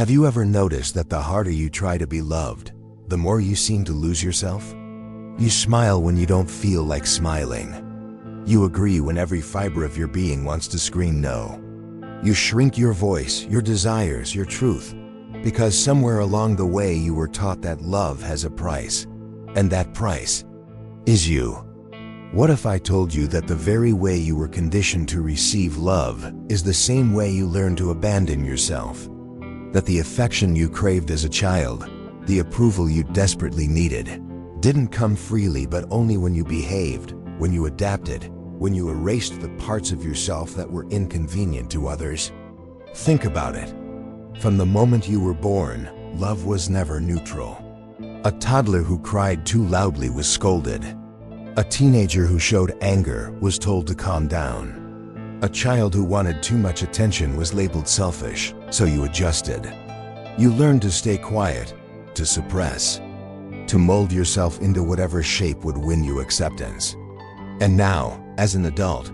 Have you ever noticed that the harder you try to be loved, the more you seem to lose yourself? You smile when you don't feel like smiling. You agree when every fiber of your being wants to scream no. You shrink your voice, your desires, your truth, because somewhere along the way you were taught that love has a price, and that price is you. What if I told you that the very way you were conditioned to receive love is the same way you learn to abandon yourself? That the affection you craved as a child, the approval you desperately needed, didn't come freely but only when you behaved, when you adapted, when you erased the parts of yourself that were inconvenient to others? Think about it. From the moment you were born, love was never neutral. A toddler who cried too loudly was scolded. A teenager who showed anger was told to calm down. A child who wanted too much attention was labeled selfish, so you adjusted. You learned to stay quiet, to suppress, to mold yourself into whatever shape would win you acceptance. And now, as an adult,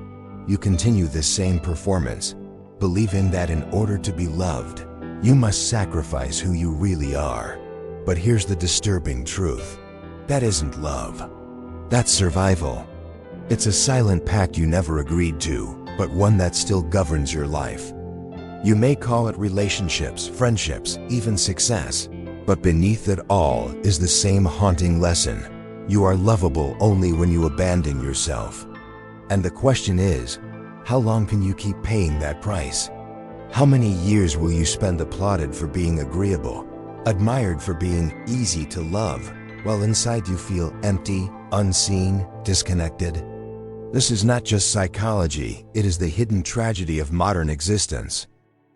you continue this same performance, believing that in order to be loved, you must sacrifice who you really are. But here's the disturbing truth. That isn't love. That's survival. It's a silent pact you never agreed to, but one that still governs your life. You may call it relationships, friendships, even success, but beneath it all is the same haunting lesson. You are lovable only when you abandon yourself. And the question is, how long can you keep paying that price? How many years will you spend applauded for being agreeable, admired for being easy to love, while inside you feel empty, unseen, disconnected? This is not just psychology, it is the hidden tragedy of modern existence.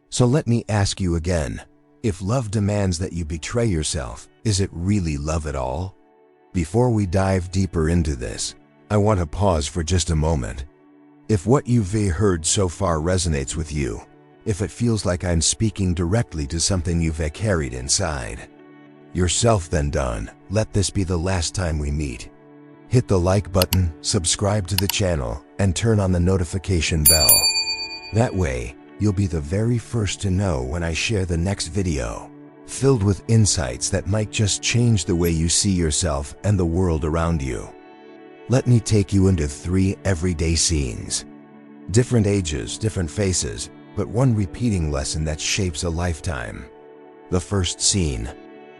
So let me ask you again, if love demands that you betray yourself, is it really love at all? Before we dive deeper into this, I want to pause for just a moment. If what you've heard so far resonates with you, if it feels like I'm speaking directly to something you've carried inside, yourself, then done, let this be the last time we meet. Hit the like button, subscribe to the channel, and turn on the notification bell. That way, you'll be the very first to know when I share the next video, filled with insights that might just change the way you see yourself and the world around you. Let me take you into 3 everyday scenes. Different ages, different faces, but one repeating lesson that shapes a lifetime. The first scene.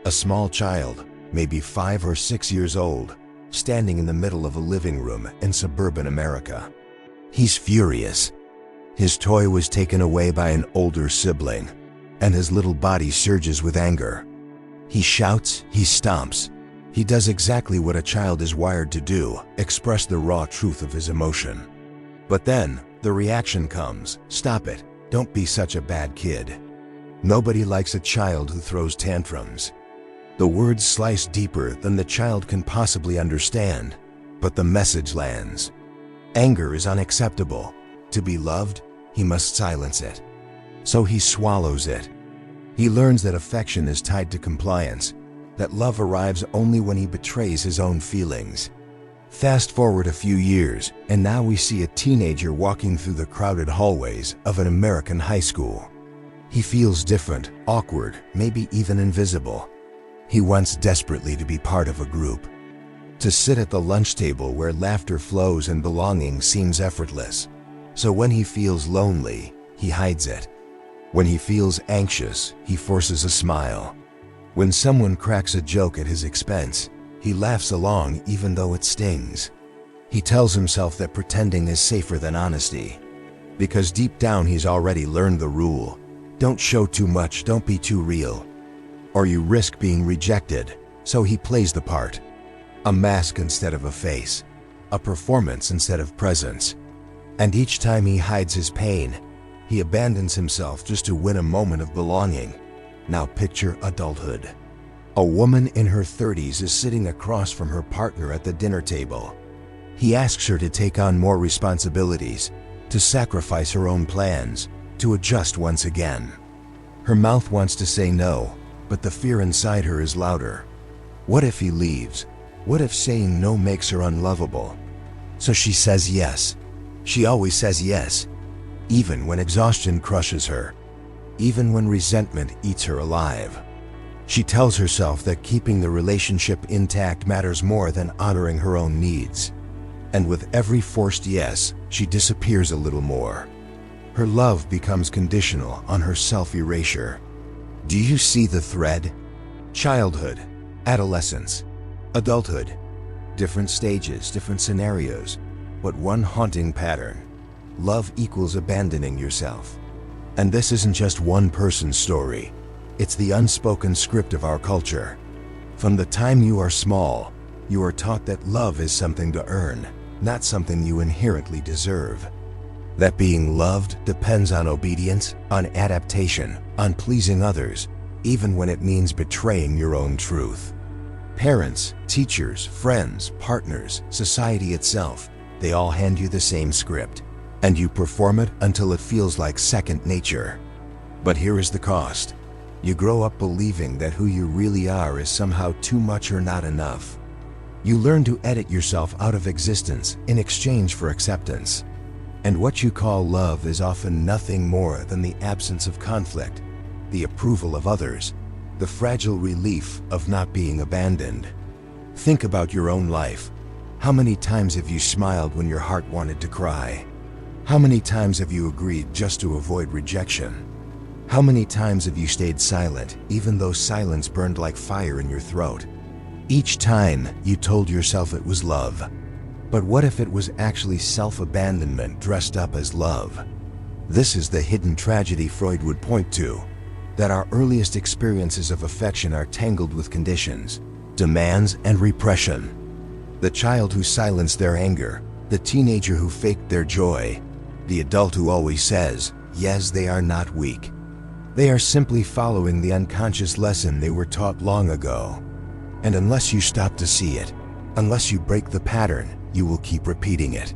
A small child, maybe 5 or 6 years old, standing in the middle of a living room in suburban America. He's furious. His toy was taken away by an older sibling, and his little body surges with anger. He shouts, he stomps. He does exactly what a child is wired to do, express the raw truth of his emotion. But then, the reaction comes, "Stop it, don't be such a bad kid." Nobody likes a child who throws tantrums. The words slice deeper than the child can possibly understand, but the message lands. Anger is unacceptable. To be loved, he must silence it. So he swallows it. He learns that affection is tied to compliance, that love arrives only when he betrays his own feelings. Fast forward a few years, and now we see a teenager walking through the crowded hallways of an American high school. He feels different, awkward, maybe even invisible. He wants desperately to be part of a group, to sit at the lunch table where laughter flows and belonging seems effortless. So when he feels lonely, he hides it. When he feels anxious, he forces a smile. When someone cracks a joke at his expense, he laughs along even though it stings. He tells himself that pretending is safer than honesty, because deep down he's already learned the rule. Don't show too much, don't be too real, or you risk being rejected. So he plays the part. A mask instead of a face, a performance instead of presence. And each time he hides his pain, he abandons himself just to win a moment of belonging. Now picture adulthood. A woman in her 30s is sitting across from her partner at the dinner table. He asks her to take on more responsibilities, to sacrifice her own plans, to adjust once again. Her mouth wants to say no, but the fear inside her is louder. What if he leaves? What if saying no makes her unlovable? So she says yes. She always says yes, even when exhaustion crushes her, even when resentment eats her alive. She tells herself that keeping the relationship intact matters more than honoring her own needs. And with every forced yes, she disappears a little more. Her love becomes conditional on her self-erasure. Do you see the thread? Childhood, adolescence, adulthood. Different stages, different scenarios, but one haunting pattern. Love equals abandoning yourself. And this isn't just one person's story. It's the unspoken script of our culture. From the time you are small, you are taught that love is something to earn, not something you inherently deserve. That being loved depends on obedience, on adaptation, on pleasing others, even when it means betraying your own truth. Parents, teachers, friends, partners, society itself, they all hand you the same script, and you perform it until it feels like second nature. But here is the cost. You grow up believing that who you really are is somehow too much or not enough. You learn to edit yourself out of existence in exchange for acceptance. And what you call love is often nothing more than the absence of conflict, the approval of others, the fragile relief of not being abandoned. Think about your own life. How many times have you smiled when your heart wanted to cry? How many times have you agreed just to avoid rejection? How many times have you stayed silent, even though silence burned like fire in your throat? Each time, you told yourself it was love. But what if it was actually self-abandonment dressed up as love? This is the hidden tragedy Freud would point to, that our earliest experiences of affection are tangled with conditions, demands, and repression. The child who silenced their anger, the teenager who faked their joy, the adult who always says, yes, they are not weak. They are simply following the unconscious lesson they were taught long ago. And unless you stop to see it, unless you break the pattern, you will keep repeating it.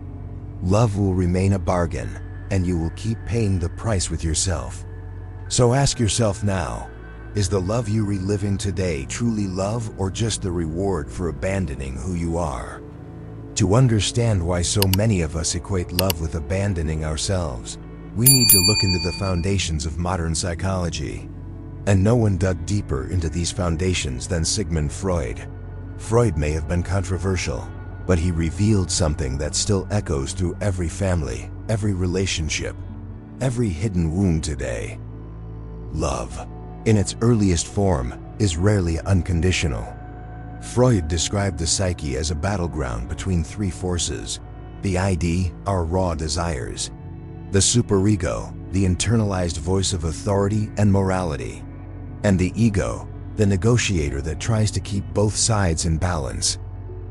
Love will remain a bargain, and you will keep paying the price with yourself. So ask yourself now, is the love you reliving today truly love or just the reward for abandoning who you are? To understand why so many of us equate love with abandoning ourselves, we need to look into the foundations of modern psychology. And no one dug deeper into these foundations than Sigmund Freud. Freud may have been controversial, but he revealed something that still echoes through every family, every relationship, every hidden wound today. Love, in its earliest form, is rarely unconditional. Freud described the psyche as a battleground between three forces: the id, our raw desires; the superego, the internalized voice of authority and morality; and the ego, the negotiator that tries to keep both sides in balance.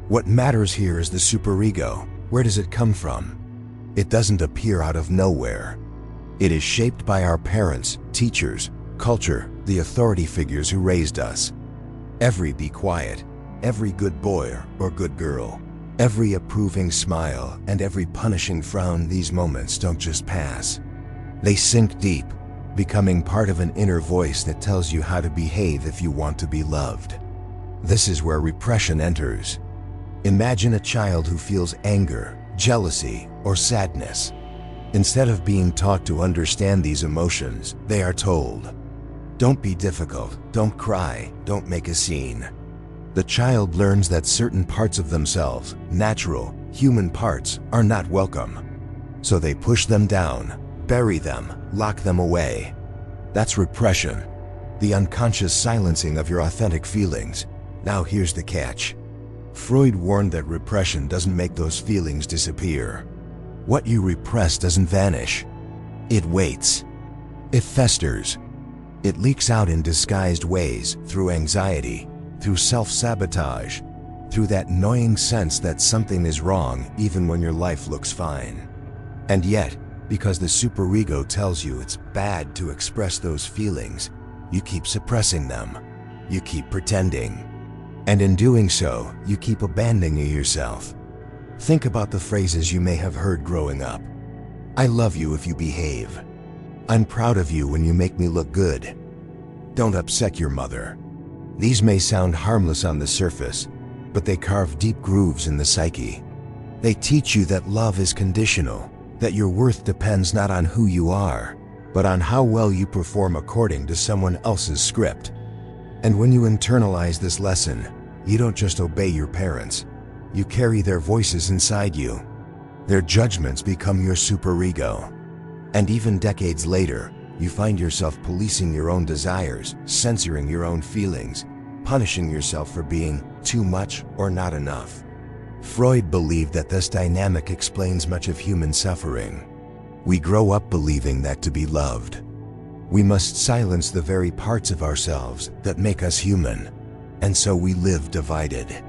What matters here is the superego. Where does it come from? It doesn't appear out of nowhere. It is shaped by our parents, teachers, culture, the authority figures who raised us. Every be quiet, every good boy or good girl, every approving smile, and every punishing frown, these moments don't just pass. They sink deep, becoming part of an inner voice that tells you how to behave if you want to be loved. This is where repression enters. Imagine a child who feels anger, jealousy, or sadness. Instead of being taught to understand these emotions, they are told, "Don't be difficult, don't cry, don't make a scene." The child learns that certain parts of themselves, natural, human parts, are not welcome. So they push them down, bury them, lock them away. That's repression, the unconscious silencing of your authentic feelings. Now here's the catch. Freud warned that repression doesn't make those feelings disappear. What you repress doesn't vanish. It waits. It festers. It leaks out in disguised ways, through anxiety, through self-sabotage, through that gnawing sense that something is wrong even when your life looks fine. And yet, because the superego tells you it's bad to express those feelings, you keep suppressing them. You keep pretending. And in doing so, you keep abandoning yourself. Think about the phrases you may have heard growing up. "I love you if you behave." "I'm proud of you when you make me look good." "Don't upset your mother." These may sound harmless on the surface, but they carve deep grooves in the psyche. They teach you that love is conditional, that your worth depends not on who you are, but on how well you perform according to someone else's script. And when you internalize this lesson, you don't just obey your parents. You carry their voices inside you. Their judgments become your superego. And even decades later, you find yourself policing your own desires, censoring your own feelings, punishing yourself for being too much or not enough. Freud believed that this dynamic explains much of human suffering. We grow up believing that to be loved, we must silence the very parts of ourselves that make us human, and so we live divided.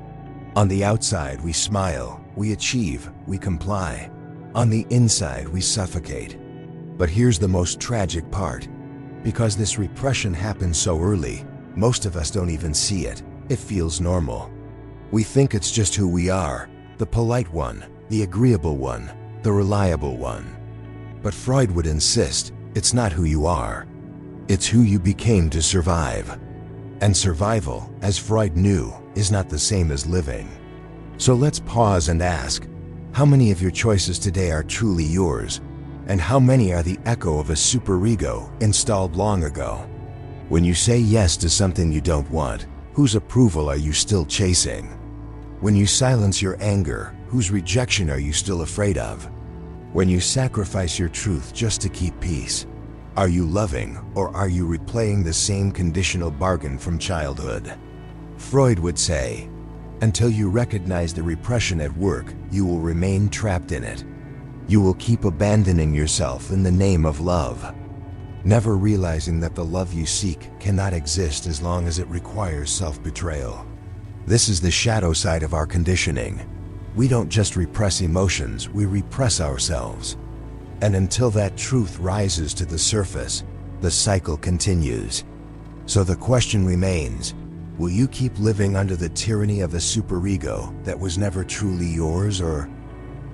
On the outside, we smile, we achieve, we comply. On the inside, we suffocate. But here's the most tragic part. Because this repression happens so early, most of us don't even see it. It feels normal. We think it's just who we are, the polite one, the agreeable one, the reliable one. But Freud would insist, it's not who you are. It's who you became to survive. And survival, as Freud knew, is not the same as living. So let's pause and ask, how many of your choices today are truly yours? And how many are the echo of a superego installed long ago? When you say yes to something you don't want, whose approval are you still chasing? When you silence your anger, whose rejection are you still afraid of? When you sacrifice your truth just to keep peace, are you loving or are you replaying the same conditional bargain from childhood? Freud would say, until you recognize the repression at work, you will remain trapped in it. You will keep abandoning yourself in the name of love, never realizing that the love you seek cannot exist as long as it requires self-betrayal. This is the shadow side of our conditioning. We don't just repress emotions, we repress ourselves. And until that truth rises to the surface, the cycle continues. So the question remains, will you keep living under the tyranny of a superego that was never truly yours, or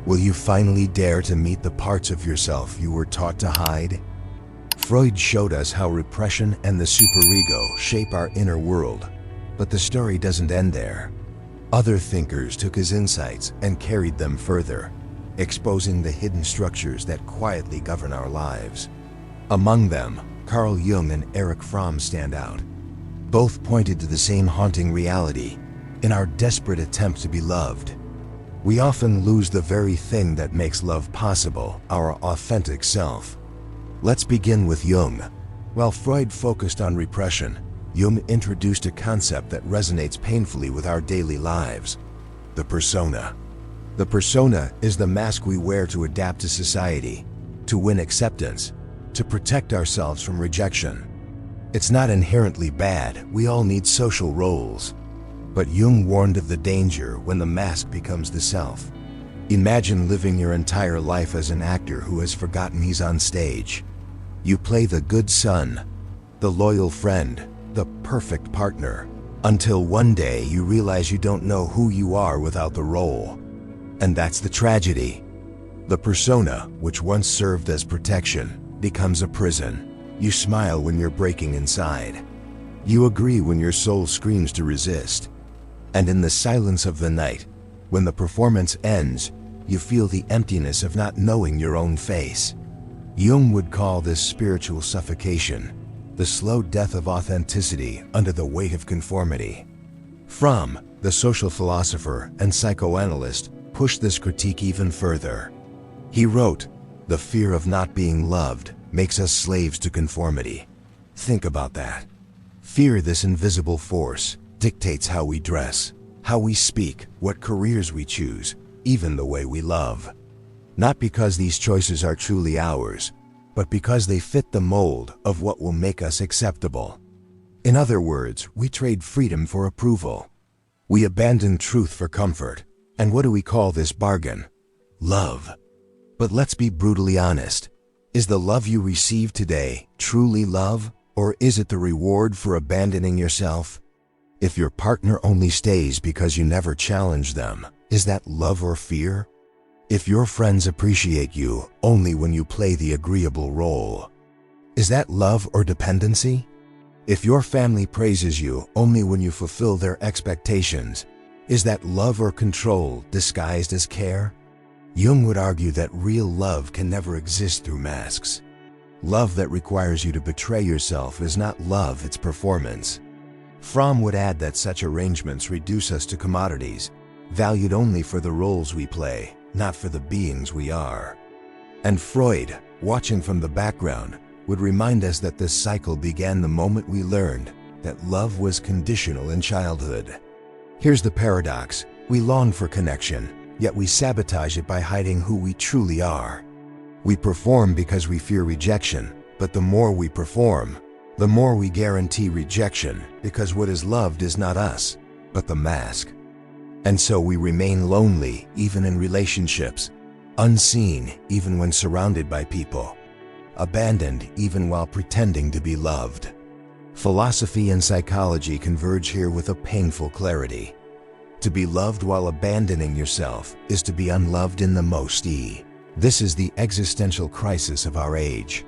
will you finally dare to meet the parts of yourself you were taught to hide? Freud showed us how repression and the superego shape our inner world, but the story doesn't end there. Other thinkers took his insights and carried them further, exposing the hidden structures that quietly govern our lives. Among them, Carl Jung and Erich Fromm stand out. Both pointed to the same haunting reality. In our desperate attempt to be loved, we often lose the very thing that makes love possible, our authentic self. Let's begin with Jung. While Freud focused on repression, Jung introduced a concept that resonates painfully with our daily lives: the persona. The persona is the mask we wear to adapt to society, to win acceptance, to protect ourselves from rejection. It's not inherently bad, we all need social roles. But Jung warned of the danger when the mask becomes the self. Imagine living your entire life as an actor who has forgotten he's on stage. You play the good son, the loyal friend, the perfect partner, until one day you realize you don't know who you are without the role. And that's the tragedy. The persona, which once served as protection, becomes a prison. You smile when you're breaking inside. You agree when your soul screams to resist. And in the silence of the night, when the performance ends, you feel the emptiness of not knowing your own face. Jung would call this spiritual suffocation, the slow death of authenticity under the weight of conformity. Fromm, the social philosopher and psychoanalyst, pushed this critique even further. He wrote, "The fear of not being loved makes us slaves to conformity." Think about that. Fear, this invisible force, dictates how we dress, how we speak, what careers we choose, even the way we love. Not because these choices are truly ours, but because they fit the mold of what will make us acceptable. In other words, we trade freedom for approval. We abandon truth for comfort. And what do we call this bargain? Love. But let's be brutally honest. Is the love you receive today truly love, or is it the reward for abandoning yourself? If your partner only stays because you never challenge them, is that love or fear? If your friends appreciate you only when you play the agreeable role, is that love or dependency? If your family praises you only when you fulfill their expectations, is that love or control disguised as care? Jung would argue that real love can never exist through masks. Love that requires you to betray yourself is not love, it's performance. Fromm would add that such arrangements reduce us to commodities, valued only for the roles we play, not for the beings we are. And Freud, watching from the background, would remind us that this cycle began the moment we learned that love was conditional in childhood. Here's the paradox: we long for connection, yet we sabotage it by hiding who we truly are. We perform because we fear rejection, but the more we perform, the more we guarantee rejection, because what is loved is not us, but the mask. And so we remain lonely even in relationships, unseen even when surrounded by people, abandoned even while pretending to be loved. Philosophy and psychology converge here with a painful clarity. To be loved while abandoning yourself is to be unloved in the most. This is the existential crisis of our age.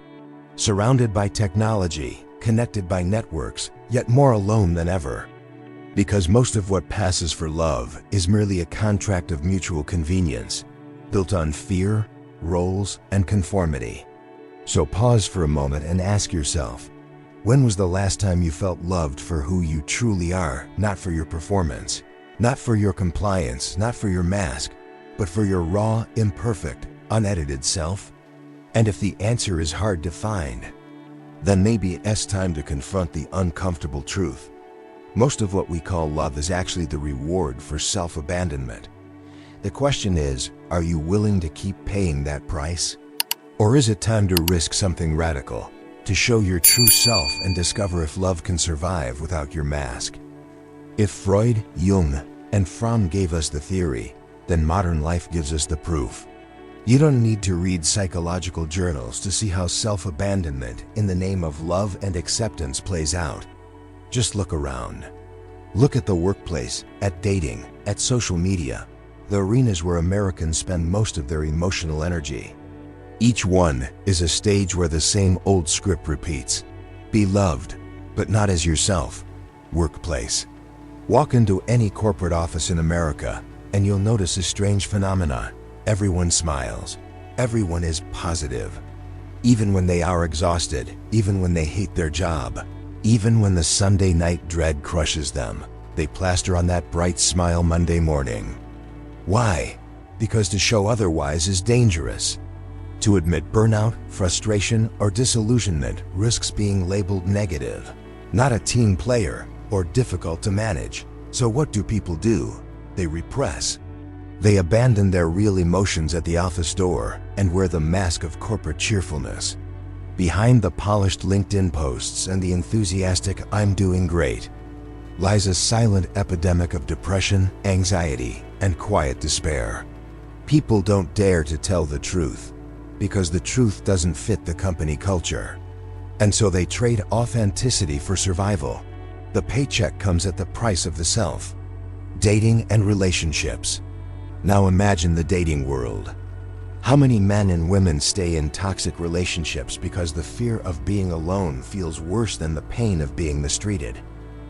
Surrounded by technology, connected by networks, yet more alone than ever. Because most of what passes for love is merely a contract of mutual convenience, built on fear, roles, and conformity. So pause for a moment and ask yourself, when was the last time you felt loved for who you truly are, not for your performance, not for your compliance, not for your mask, but for your raw, imperfect, unedited self? And if the answer is hard to find, then maybe it's time to confront the uncomfortable truth. Most of what we call love is actually the reward for self-abandonment. The question is, are you willing to keep paying that price? Or is it time to risk something radical, to show your true self and discover if love can survive without your mask? If Freud, Jung, and Fromm gave us the theory, then modern life gives us the proof. You don't need to read psychological journals to see how self-abandonment in the name of love and acceptance plays out. Just look around. Look at the workplace, at dating, at social media, the arenas where Americans spend most of their emotional energy. Each one is a stage where the same old script repeats. Be loved, but not as yourself. Workplace. Walk into any corporate office in America, and you'll notice a strange phenomenon. Everyone smiles. Everyone is positive. Even when they are exhausted, even when they hate their job, even when the Sunday night dread crushes them, they plaster on that bright smile Monday morning. Why? Because to show otherwise is dangerous. To admit burnout, frustration, or disillusionment risks being labeled negative, not a team player, or difficult to manage. So what do people do? They repress. They abandon their real emotions at the office door and wear the mask of corporate cheerfulness. Behind the polished LinkedIn posts and the enthusiastic "I'm doing great" lies a silent epidemic of depression, anxiety, and quiet despair. People don't dare to tell the truth because the truth doesn't fit the company culture. And so they trade authenticity for survival. The paycheck comes at the price of the self. Dating and relationships. Now imagine the dating world. How many men and women stay in toxic relationships because the fear of being alone feels worse than the pain of being mistreated?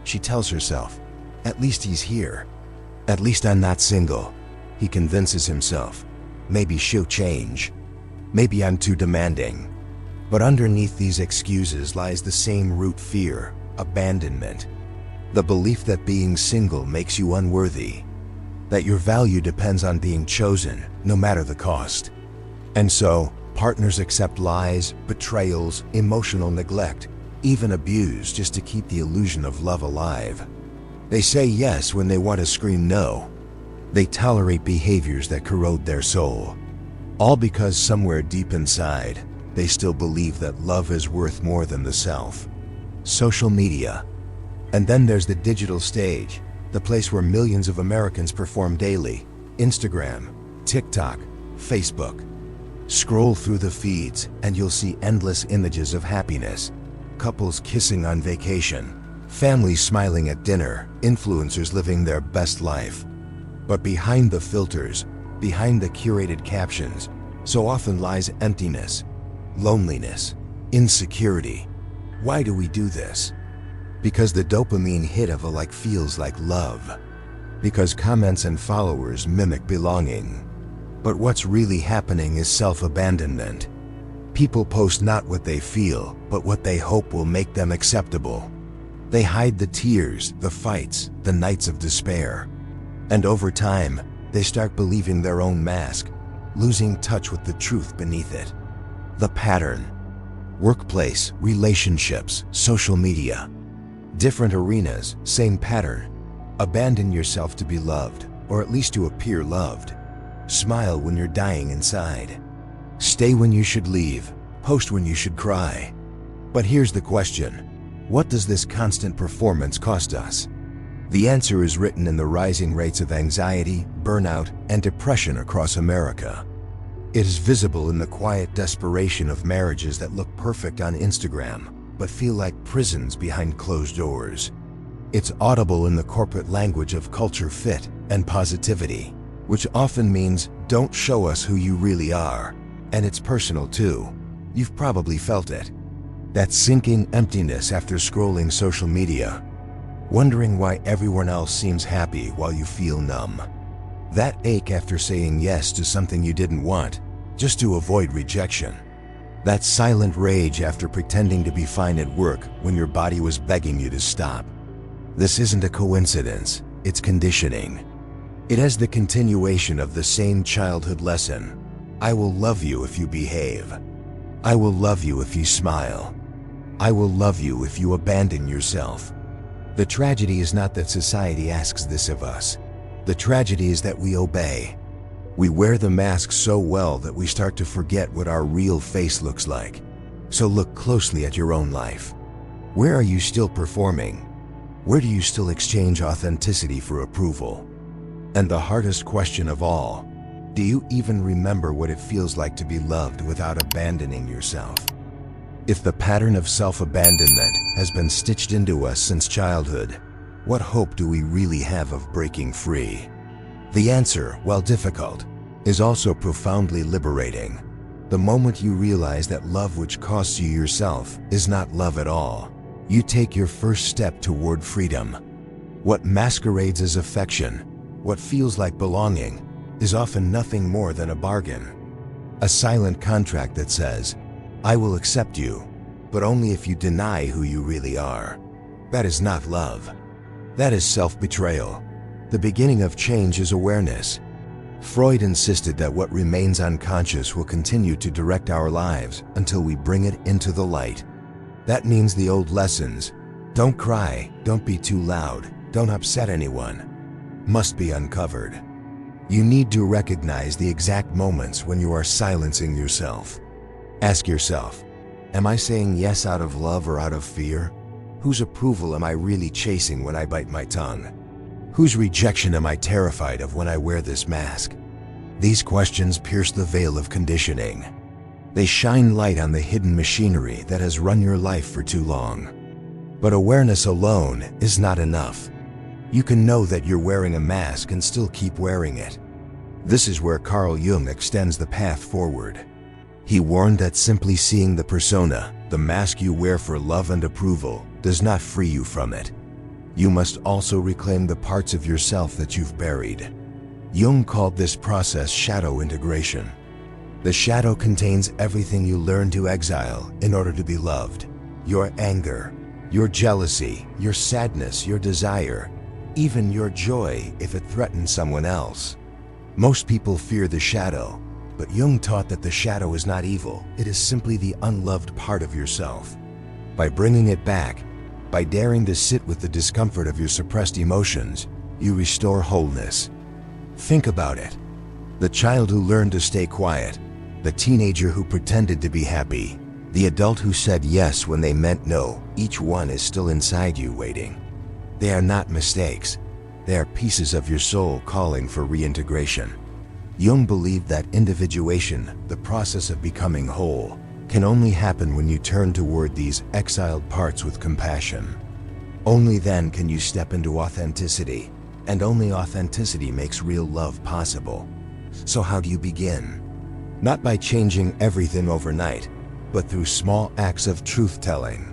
She tells herself, at least he's here. At least I'm not single. He convinces himself. Maybe she'll change. Maybe I'm too demanding. But underneath these excuses lies the same root fear, abandonment. The belief that being single makes you unworthy. That your value depends on being chosen, no matter the cost. And so, partners accept lies, betrayals, emotional neglect, even abuse just to keep the illusion of love alive. They say yes when they want to scream no. They tolerate behaviors that corrode their soul. All because somewhere deep inside, they still believe that love is worth more than the self. Social media. And then there's the digital stage, the place where millions of Americans perform daily. Instagram, TikTok, Facebook. Scroll through the feeds and you'll see endless images of happiness. Couples kissing on vacation, families smiling at dinner, influencers living their best life. But behind the filters, behind the curated captions, so often lies emptiness, loneliness, insecurity. Why do we do this? Because the dopamine hit of a like feels like love. Because comments and followers mimic belonging. But what's really happening is self-abandonment. People post not what they feel, but what they hope will make them acceptable. They hide the tears, the fights, the nights of despair. And over time, they start believing their own mask, losing touch with the truth beneath it. The pattern. Workplace, relationships, social media. Different arenas, same pattern. Abandon yourself to be loved, or at least to appear loved. Smile when you're dying inside. Stay when you should leave, post when you should cry. But here's the question. What does this constant performance cost us? The answer is written in the rising rates of anxiety, burnout, and depression across America. It is visible in the quiet desperation of marriages that look perfect on Instagram, but feel like prisons behind closed doors. It's audible in the corporate language of culture fit and positivity, which often means don't show us who you really are. And it's personal too. You've probably felt it. That sinking emptiness after scrolling social media, wondering why everyone else seems happy while you feel numb. That ache after saying yes to something you didn't want, just to avoid rejection. That silent rage after pretending to be fine at work when your body was begging you to stop. This isn't a coincidence, it's conditioning. It is the continuation of the same childhood lesson. I will love you if you behave. I will love you if you smile. I will love you if you abandon yourself. The tragedy is not that society asks this of us. The tragedy is that we obey. We wear the mask so well that we start to forget what our real face looks like. So look closely at your own life. Where are you still performing? Where do you still exchange authenticity for approval? And the hardest question of all, do you even remember what it feels like to be loved without abandoning yourself? If the pattern of self-abandonment has been stitched into us since childhood, what hope do we really have of breaking free? The answer, while difficult, is also profoundly liberating. The moment you realize that love which costs you yourself is not love at all, you take your first step toward freedom. What masquerades as affection, what feels like belonging, is often nothing more than a bargain. A silent contract that says, I will accept you, but only if you deny who you really are. That is not love. That is self-betrayal. The beginning of change is awareness. Freud insisted that what remains unconscious will continue to direct our lives until we bring it into the light. That means the old lessons, don't cry, don't be too loud, don't upset anyone, must be uncovered. You need to recognize the exact moments when you are silencing yourself. Ask yourself, am I saying yes out of love or out of fear? Whose approval am I really chasing when I bite my tongue? Whose rejection am I terrified of when I wear this mask? These questions pierce the veil of conditioning. They shine light on the hidden machinery that has run your life for too long. But awareness alone is not enough. You can know that you're wearing a mask and still keep wearing it. This is where Carl Jung extends the path forward. He warned that simply seeing the persona, the mask you wear for love and approval, does not free you from it. You must also reclaim the parts of yourself that you've buried. Jung called this process shadow integration. The shadow contains everything you learned to exile in order to be loved. Your anger, your jealousy, your sadness, your desire, even your joy if it threatens someone else. Most people fear the shadow, but Jung taught that the shadow is not evil, it is simply the unloved part of yourself. By bringing it back, by daring to sit with the discomfort of your suppressed emotions, you restore wholeness. Think about it. The child who learned to stay quiet, the teenager who pretended to be happy, the adult who said yes when they meant no, each one is still inside you waiting. They are not mistakes. They are pieces of your soul calling for reintegration. Jung believed that individuation, the process of becoming whole, can only happen when you turn toward these exiled parts with compassion. Only then can you step into authenticity, and only authenticity makes real love possible. So how do you begin? Not by changing everything overnight, but through small acts of truth-telling.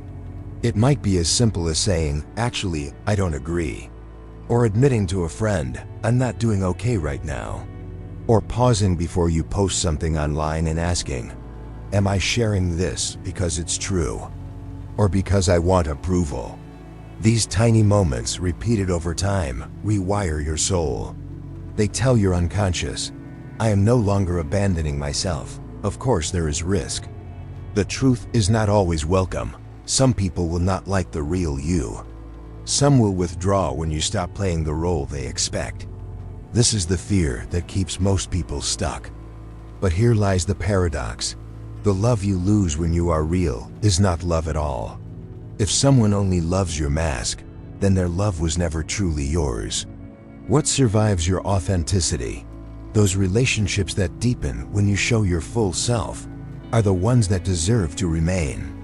It might be as simple as saying, actually, I don't agree. Or admitting to a friend, I'm not doing okay right now. Or pausing before you post something online and asking, Am I sharing this because it's true? Or because I want approval? These tiny moments, repeated over time, rewire your soul. They tell your unconscious, I am no longer abandoning myself. Of course there is risk. The truth is not always welcome. Some people will not like the real you. Some will withdraw when you stop playing the role they expect. This is the fear that keeps most people stuck. But here lies the paradox. The love you lose when you are real is not love at all. If someone only loves your mask, then their love was never truly yours. What survives your authenticity? Those relationships that deepen when you show your full self are the ones that deserve to remain.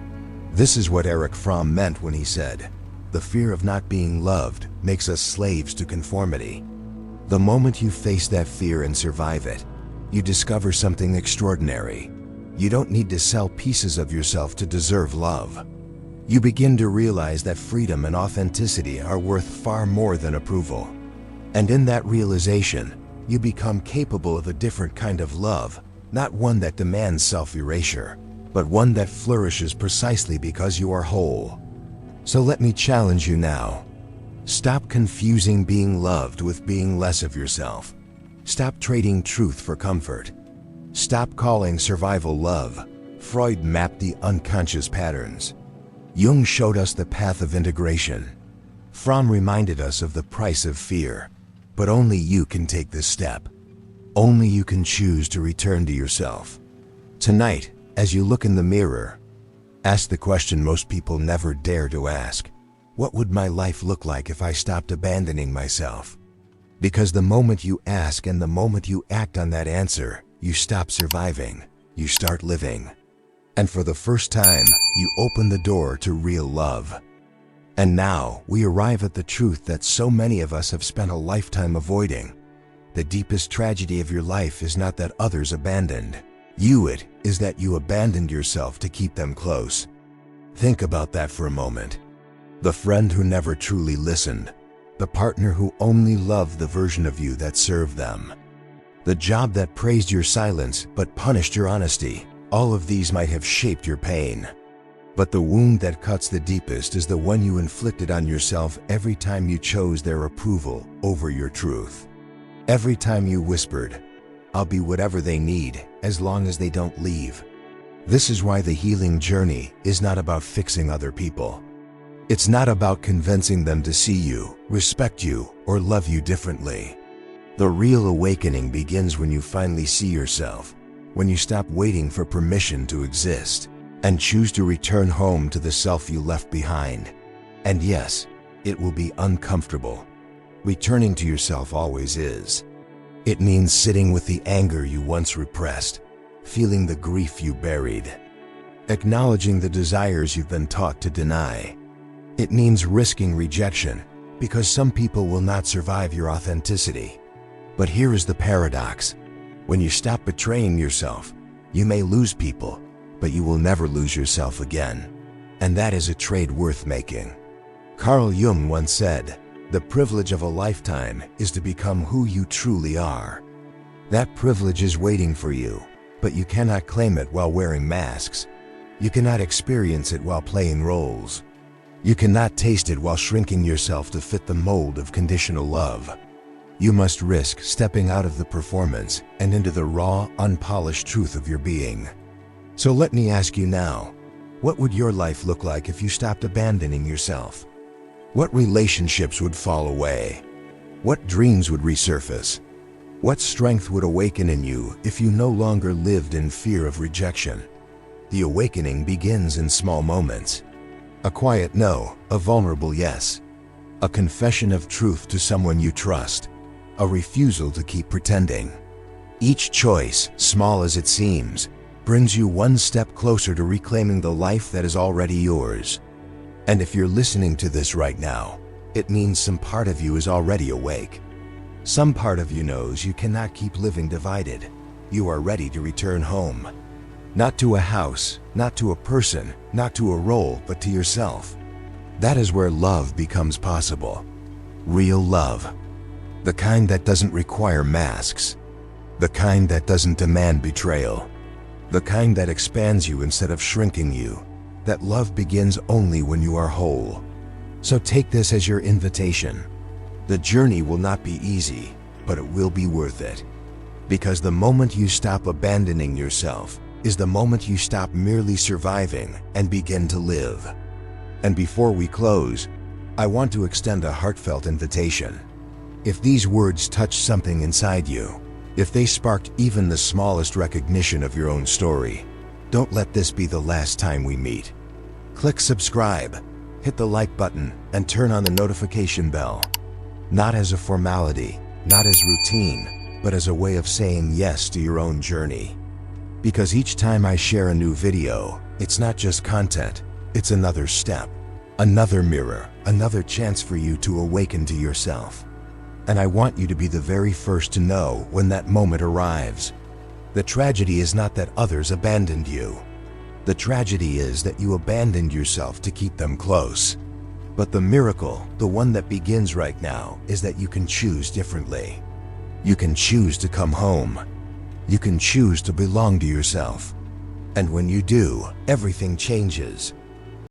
This is what Erich Fromm meant when he said, "The fear of not being loved makes us slaves to conformity." The moment you face that fear and survive it, you discover something extraordinary. You don't need to sell pieces of yourself to deserve love. You begin to realize that freedom and authenticity are worth far more than approval. And in that realization, you become capable of a different kind of love, not one that demands self-erasure, but one that flourishes precisely because you are whole. So let me challenge you now. Stop confusing being loved with being less of yourself. Stop trading truth for comfort. Stop calling survival love. Freud mapped the unconscious patterns. Jung showed us the path of integration. Fromm reminded us of the price of fear. But only you can take this step. Only you can choose to return to yourself. Tonight, as you look in the mirror, ask the question most people never dare to ask. What would my life look like if I stopped abandoning myself? Because the moment you ask and the moment you act on that answer, you stop surviving, you start living. And for the first time, you open the door to real love. And now, we arrive at the truth that so many of us have spent a lifetime avoiding. The deepest tragedy of your life is not that others abandoned you, it is that you abandoned yourself to keep them close. Think about that for a moment. The friend who never truly listened. The partner who only loved the version of you that served them. The job that praised your silence but punished your honesty. All of these might have shaped your pain. But the wound that cuts the deepest is the one you inflicted on yourself every time you chose their approval over your truth. Every time you whispered, I'll be whatever they need as long as they don't leave. This is why the healing journey is not about fixing other people. It's not about convincing them to see you, respect you, or love you differently. The real awakening begins when you finally see yourself, when you stop waiting for permission to exist, and choose to return home to the self you left behind. And yes, it will be uncomfortable. Returning to yourself always is. It means sitting with the anger you once repressed, feeling the grief you buried, acknowledging the desires you've been taught to deny. It means risking rejection, because some people will not survive your authenticity. But here is the paradox. When you stop betraying yourself, you may lose people, but you will never lose yourself again. And that is a trade worth making. Carl Jung once said, "The privilege of a lifetime is to become who you truly are." That privilege is waiting for you, but you cannot claim it while wearing masks. You cannot experience it while playing roles. You cannot taste it while shrinking yourself to fit the mold of conditional love. You must risk stepping out of the performance and into the raw, unpolished truth of your being. So let me ask you now, what would your life look like if you stopped abandoning yourself? What relationships would fall away? What dreams would resurface? What strength would awaken in you if you no longer lived in fear of rejection? The awakening begins in small moments. A quiet no, a vulnerable yes. A confession of truth to someone you trust. A refusal to keep pretending. Each choice, small as it seems, brings you one step closer to reclaiming the life that is already yours. And if you're listening to this right now, it means some part of you is already awake. Some part of you knows you cannot keep living divided. You are ready to return home. Not to a house, not to a person, not to a role, but to yourself. That is where love becomes possible. Real love. The kind that doesn't require masks. The kind that doesn't demand betrayal. The kind that expands you instead of shrinking you. That love begins only when you are whole. So take this as your invitation. The journey will not be easy, but it will be worth it. Because the moment you stop abandoning yourself is the moment you stop merely surviving and begin to live. And before we close, I want to extend a heartfelt invitation. If these words touch something inside you, if they sparked even the smallest recognition of your own story, don't let this be the last time we meet. Click subscribe, hit the like button, and turn on the notification bell. Not as a formality, not as routine, but as a way of saying yes to your own journey. Because each time I share a new video, it's not just content, it's another step, another mirror, another chance for you to awaken to yourself. And I want you to be the very first to know when that moment arrives. The tragedy is not that others abandoned you. The tragedy is that you abandoned yourself to keep them close. But the miracle, the one that begins right now, is that you can choose differently. You can choose to come home. You can choose to belong to yourself. And when you do, everything changes.